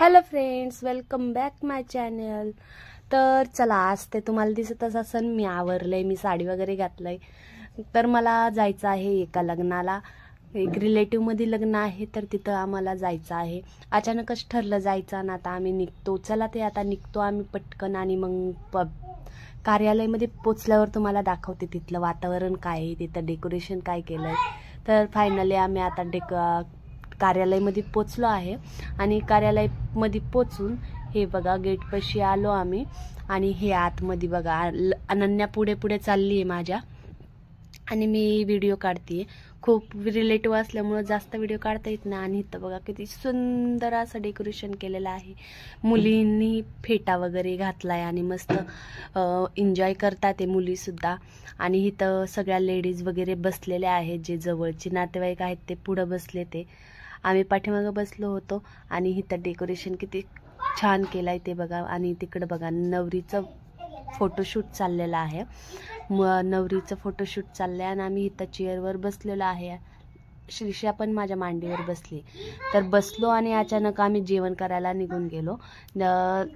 Hello friends, welcome back माय channel. तर चला, आज ते तुम्हाला दिसतच असेल मी आवरलंय, मी साडी वगैरे घातलंय। तर मला जायचं आहे एका लग्नाला, एक रिलेटिव्ह मध्ये लग्न आहे, तर तिथं आम्हाला जायचं आहे। अचानकच ठरलं जायचं ना, आता आम्ही निघतो। चला ते आता निघतो आम्ही पटकन, आणि मग कार्यालयामध्ये पोचल्यावर तुम्हाला दाखवते तिथलं वातावरण काय आहे, तिथं डेकोरेशन काय केलंय। तर फायनली आम्ही आता कार्यालयामध्ये पोचलो आहे, आणि कार्यालयामध्ये पोचून हे बघा गेटपाशी आलो आम्ही, आणि हे आतमध्ये बघा अनन्या पुढे पुढे चालली आहे माझ्या, आणि मी व्हिडिओ काढते। खूप रिलेटिव्ह असल्यामुळे जास्त व्हिडिओ काढता येत नाही। आणि इथं बघा किती सुंदर असं डेकोरेशन केलेलं आहे। मुलींनी फेटा वगैरे घातलाय आणि मस्त एन्जॉय करतात ते मुली सुद्धा। आणि इथं सगळ्या लेडीज वगैरे बसलेल्या आहेत, जे जवळचे नातेवाईक आहेत ते पुढे बसले, ते आम्ही पाठीमागे बसलो होतो। आणि इथं डेकोरेशन किती छान केलंय ते बघा। आणि तिकडे बघा नवरीचं फोटोशूट चाललेलं आहे, नवरीचं फोटोशूट चाललंय, आणि आम्ही इथं चेअरवर बसलेलो आहे। श्रीषा पण माझ्या मांडीवर बसली। तर बसलो आणि अचानक आम्ही जेवण करायला निघून गेलो।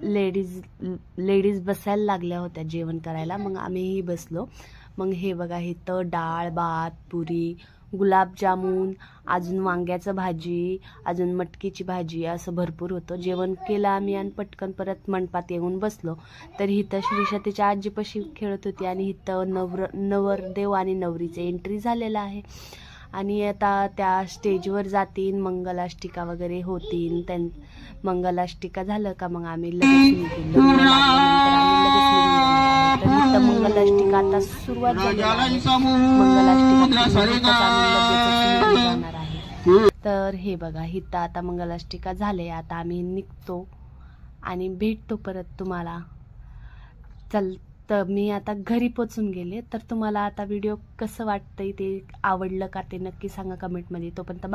लेडीज बसायला लागल्या होत्या जेवण करायला, मग आम्हीही बसलो। मग हे बघा इथं डाळ भात, पुरी, गुलाबजामुन, अजून वांग्याचं भाजी, अजून मटकीची भाजी, असं भरपूर होतं। जेवण केलं आम्ही आणि पटकन परत मंडपात येऊन बसलो। तर इथं श्रीषा तिच्या आजीपाशी खेळत होती, आणि इथं नवरदेव आणि नवरीचे एंट्री झालेलं आहे। आणि आता त्या स्टेजवर जातील, मंगलाष्टिका वगैरे होतील। मंगलाष्टिका झालं का मग आम्ही लगेच निघून मंगलाष्टिका आता सुरुवात झाली आहे। जाणार आहे। तर हे बघा इथं आता मंगलाष्टिका झाले, आता आम्ही निघतो आणि भेटतो परत तुम्हाला। तर मी आता घरी पोचून गेले। तर तुम्हाला आता व्हिडिओ कसं वाटतंय, ते आवडलं का ते नक्की सांगा कमेंटमध्ये। तोपर्यंत